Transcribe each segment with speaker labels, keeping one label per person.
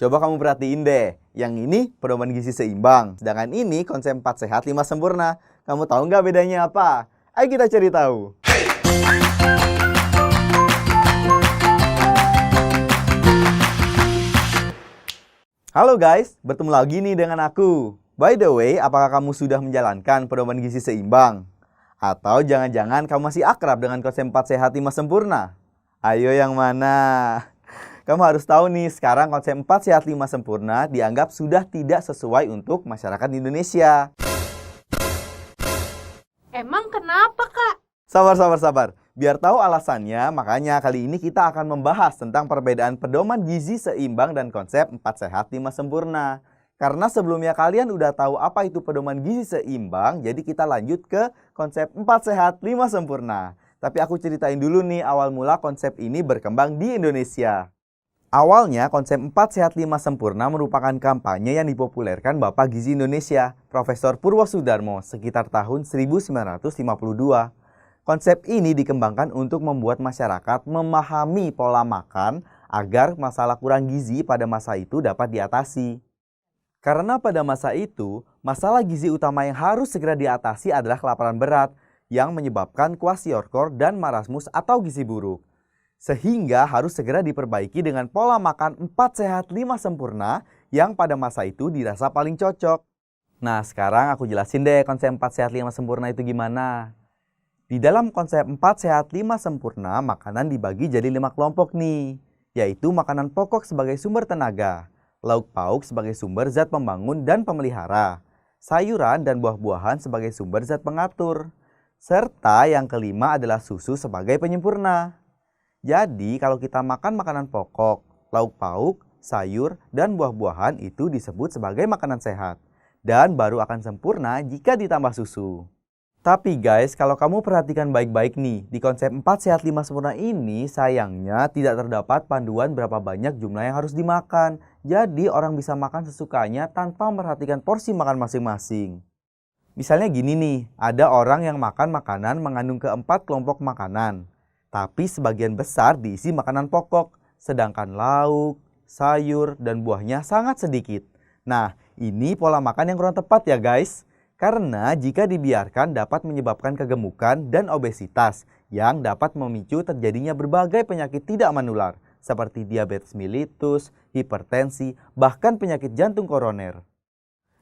Speaker 1: Coba kamu perhatiin deh, yang ini pedoman gizi seimbang, sedangkan ini konsep 4 sehat 5 sempurna. Kamu tahu nggak bedanya apa? Ayo kita cari tahu. Halo guys, bertemu lagi nih dengan aku. By the way, apakah kamu sudah menjalankan pedoman gizi seimbang? Atau jangan-jangan kamu masih akrab dengan konsep 4 sehat 5 sempurna? Ayo yang mana? Kamu harus tahu nih, sekarang konsep 4 sehat 5 sempurna dianggap sudah tidak sesuai untuk masyarakat Indonesia.
Speaker 2: Emang kenapa, Kak?
Speaker 1: Sabar. Biar tahu alasannya, makanya kali ini kita akan membahas tentang perbedaan pedoman gizi seimbang dan konsep 4 sehat 5 sempurna. Karena sebelumnya kalian udah tahu apa itu pedoman gizi seimbang, jadi kita lanjut ke konsep 4 sehat 5 sempurna. Tapi aku ceritain dulu nih awal mula konsep ini berkembang di Indonesia. Awalnya konsep 4 sehat 5 sempurna merupakan kampanye yang dipopulerkan Bapak Gizi Indonesia, Profesor Purwosudarmo, sekitar tahun 1952. Konsep ini dikembangkan untuk membuat masyarakat memahami pola makan agar masalah kurang gizi pada masa itu dapat diatasi. Karena pada masa itu, masalah gizi utama yang harus segera diatasi adalah kelaparan berat yang menyebabkan kwashiorkor dan marasmus atau gizi buruk. Sehingga harus segera diperbaiki dengan pola makan 4 sehat 5 sempurna yang pada masa itu dirasa paling cocok. Nah, sekarang aku jelasin deh konsep 4 sehat 5 sempurna itu gimana. Di dalam konsep 4 sehat 5 sempurna, makanan dibagi jadi 5 kelompok nih, yaitu makanan pokok sebagai sumber tenaga, lauk pauk sebagai sumber zat pembangun dan pemelihara, sayuran dan buah-buahan sebagai sumber zat pengatur, serta yang kelima adalah susu sebagai penyempurna. Jadi kalau kita makan makanan pokok, lauk pauk, sayur, dan buah-buahan itu disebut sebagai makanan sehat, dan baru akan sempurna jika ditambah susu. Tapi guys, kalau kamu perhatikan baik-baik nih, di konsep 4 sehat 5 sempurna ini sayangnya tidak terdapat panduan berapa banyak jumlah yang harus dimakan. Jadi orang bisa makan sesukanya tanpa memperhatikan porsi makan masing-masing. Misalnya gini nih, ada orang yang makan makanan mengandung keempat kelompok makanan. Tapi sebagian besar diisi makanan pokok, sedangkan lauk, sayur, dan buahnya sangat sedikit. Nah, ini pola makan yang kurang tepat ya guys. Karena jika dibiarkan dapat menyebabkan kegemukan dan obesitas yang dapat memicu terjadinya berbagai penyakit tidak menular seperti diabetes mellitus, hipertensi, bahkan penyakit jantung koroner.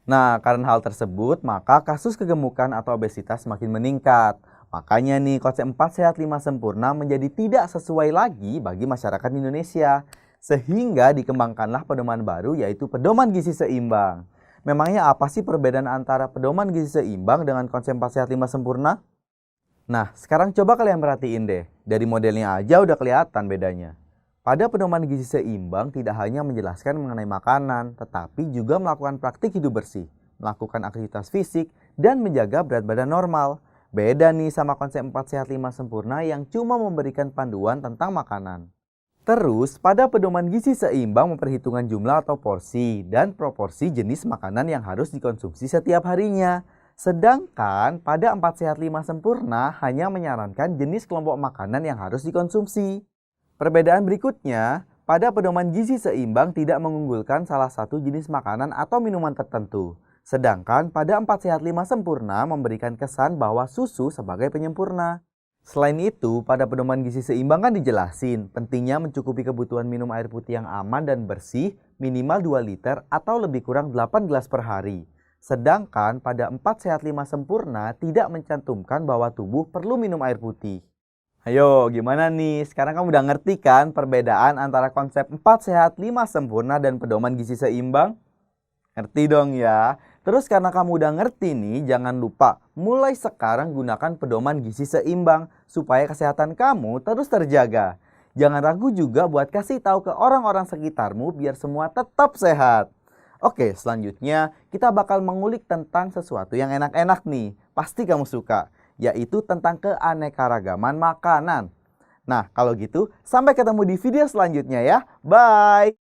Speaker 1: Nah, karena hal tersebut maka kasus kegemukan atau obesitas semakin meningkat. Makanya nih konsep 4 sehat 5 sempurna menjadi tidak sesuai lagi bagi masyarakat Indonesia. Sehingga dikembangkanlah pedoman baru yaitu pedoman gizi seimbang. Memangnya apa sih perbedaan antara pedoman gizi seimbang dengan konsep 4 sehat 5 sempurna? Nah, sekarang coba kalian perhatiin deh. Dari modelnya aja udah kelihatan bedanya. Pada pedoman gizi seimbang tidak hanya menjelaskan mengenai makanan, tetapi juga melakukan praktik hidup bersih, melakukan aktivitas fisik, dan menjaga berat badan normal. Beda nih sama konsep 4 sehat 5 sempurna yang cuma memberikan panduan tentang makanan. Terus, pada pedoman gizi seimbang memperhitungkan jumlah atau porsi dan proporsi jenis makanan yang harus dikonsumsi setiap harinya. Sedangkan pada 4 sehat 5 sempurna hanya menyarankan jenis kelompok makanan yang harus dikonsumsi. Perbedaan berikutnya, pada pedoman gizi seimbang tidak mengunggulkan salah satu jenis makanan atau minuman tertentu. Sedangkan pada 4 sehat 5 sempurna memberikan kesan bahwa susu sebagai penyempurna. Selain itu, pada pedoman gizi seimbang kan dijelasin pentingnya mencukupi kebutuhan minum air putih yang aman dan bersih minimal 2 liter atau lebih kurang 8 gelas per hari. Sedangkan pada 4 sehat 5 sempurna tidak mencantumkan bahwa tubuh perlu minum air putih. Ayo, gimana nih? Sekarang kamu udah ngerti kan perbedaan antara konsep 4 sehat 5 sempurna dan pedoman gizi seimbang? Ngerti dong ya? Terus karena kamu udah ngerti nih, jangan lupa mulai sekarang gunakan pedoman gizi seimbang supaya kesehatan kamu terus terjaga. Jangan ragu juga buat kasih tahu ke orang-orang sekitarmu biar semua tetap sehat. Oke, selanjutnya kita bakal mengulik tentang sesuatu yang enak-enak nih. Pasti kamu suka, yaitu tentang keanekaragaman makanan. Nah, kalau gitu sampai ketemu di video selanjutnya ya. Bye!